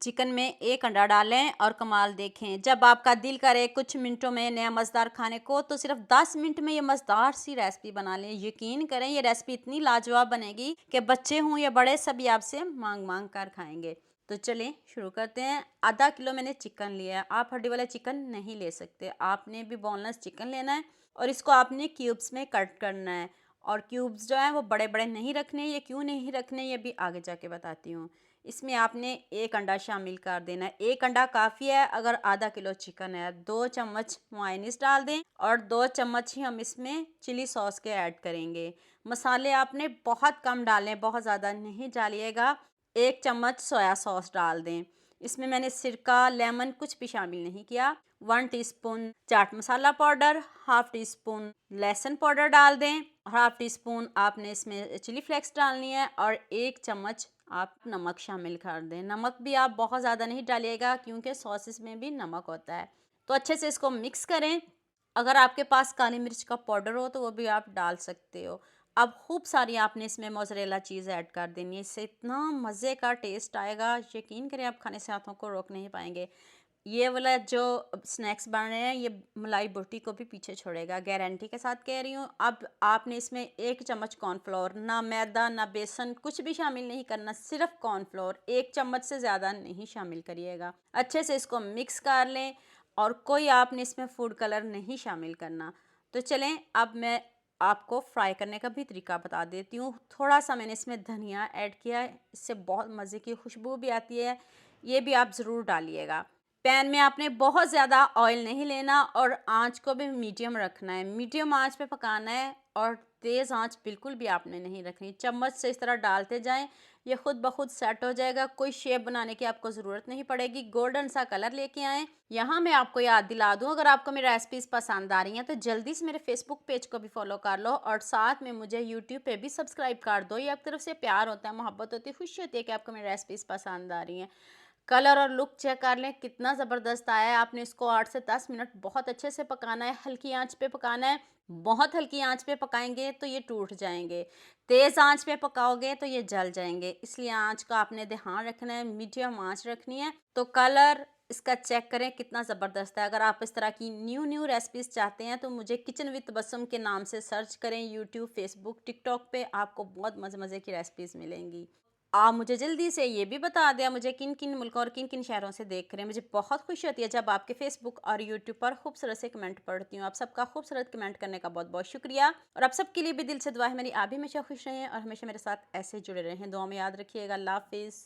Chicken में एक अंडा डालें और कमाल देखें। जब आपका दिल करे कुछ मिनटों में नया मज़ेदार खाने को, तो सिर्फ 10 मिनट में ये मज़ेदार सी रेसिपी बना लें। यकीन करें, ये रेसिपी इतनी लाजवाब बनेगी कि बच्चे हों या बड़े सभी आपसे मांग मांग कर खाएंगे। तो चलें शुरू करते हैं। आधा किलो मैंने चिकन लिया है। आप हड्डी वाला चिकन नहीं ले सकते, आपने भी बोनलेस चिकन लेना है और इसको आपने क्यूब्स में कट करना है। और क्यूब्स जो हैं वो बड़े बड़े नहीं रखने। ये क्यों नहीं रखने ये भी आगे जाके बताती हूँ। इसमें आपने एक अंडा शामिल कर देना है। एक अंडा काफ़ी है अगर आधा किलो चिकन है। 2 चम्मच मायोनीज डाल दें और 2 चम्मच ही हम इसमें चिली सॉस के ऐड करेंगे। मसाले आपने बहुत कम डालें, बहुत ज़्यादा नहीं डालिएगा। 1 चम्मच सोया सॉस डाल दें। इसमें मैंने सिरका, लेमन कुछ भी शामिल नहीं किया। 1 teaspoon chaat masala powder, half tea spoon लहसुन पाउडर डाल दें। हाफ टी स्पून आपने इसमें चिली फ्लेक्स डालनी है और 1 चम्मच आप नमक शामिल कर दें। नमक भी आप बहुत ज़्यादा नहीं डालिएगा क्योंकि सॉसेस में भी नमक होता है। तो अच्छे से इसको मिक्स करें। अगर आपके पास काली मिर्च का पाउडर हो तो वो भी आप डाल सकते हो। अब खूब सारी आपने इसमें मोज़रेला चीज़ ऐड कर देनी है। इससे इतना मज़े का टेस्ट आएगा, यकीन करें आप खाने से हाथों को रोक नहीं पाएंगे। ये वाला जो स्नैक्स बन रहे हैं ये मलाई बोटी को भी पीछे छोड़ेगा, गारंटी के साथ कह रही हूँ। अब आपने इसमें 1 चम्मच कॉर्नफ्लोर, ना मैदा ना बेसन कुछ भी शामिल नहीं करना, सिर्फ कॉर्नफ्लोर 1 चम्मच से ज़्यादा नहीं शामिल करिएगा। अच्छे से इसको मिक्स कर लें और कोई आपने इसमें फूड कलर नहीं शामिल करना। तो चलें अब मैं आपको फ्राई करने का भी तरीका बता देती हूँ। थोड़ा सा मैंने इसमें धनिया ऐड किया है, इससे बहुत मज़े की खुशबू भी आती है। ये भी आप ज़रूर डालिएगा। पैन में आपने बहुत ज़्यादा ऑयल नहीं लेना और आंच को भी मीडियम रखना है। मीडियम आंच पे पकाना है और तेज़ आंच बिल्कुल भी आपने नहीं रखनी। चम्मच से इस तरह डालते जाएं, ये खुद ब खुद सेट हो जाएगा। कोई शेप बनाने की आपको ज़रूरत नहीं पड़ेगी। गोल्डन सा कलर लेके आएँ। यहाँ मैं आपको याद दिला दूँ, अगर आपको मेरी रेसिपीज़ पसंद आ रही हैं तो जल्दी से मेरे फेसबुक पेज को भी फॉलो कर लो और साथ में मुझे यूट्यूब पे भी सब्सक्राइब कर दो। ये आपकी तरफ से प्यार होता है, मोहब्बत होती है, खुशी होती है कि आपको मेरी रेसिपीज़ पसंद आ रही हैं। कलर और लुक चेक कर लें कितना ज़बरदस्त आया है। आपने इसको 8 से 10 मिनट बहुत अच्छे से पकाना है, हल्की आंच पे पकाना है। बहुत हल्की आंच पे पकाएंगे तो ये टूट जाएंगे, तेज़ आंच पे पकाओगे तो ये जल जाएंगे। इसलिए आंच का आपने ध्यान रखना है, मीडियम आंच रखनी है। तो कलर इसका चेक करें कितना ज़बरदस्त है। अगर आप इस तरह की न्यू न्यू रेसिपीज़ चाहते हैं तो मुझे किचन विद बसम के नाम से सर्च करें यूट्यूब, फेसबुक, टिकटॉक पे। आपको बहुत मज़े मज़े की रेसिपीज़ मिलेंगी। आप मुझे जल्दी से ये भी बता दें मुझे किन किन मुल्कों और किन किन शहरों से देख रहे हैं। मुझे बहुत खुशी होती है जब आपके फेसबुक और यूट्यूब पर खूबसूरत से कमेंट पढ़ती हूँ। आप सबका खूबसूरत कमेंट करने का बहुत बहुत शुक्रिया और आप सबके लिए भी दिल से दुआ है मेरी, आप भी हमेशा खुश रहें और हमेशा मेरे साथ ऐसे जुड़े रहें। दुआ में याद रखिएगा। अल्लाह हाफिज़।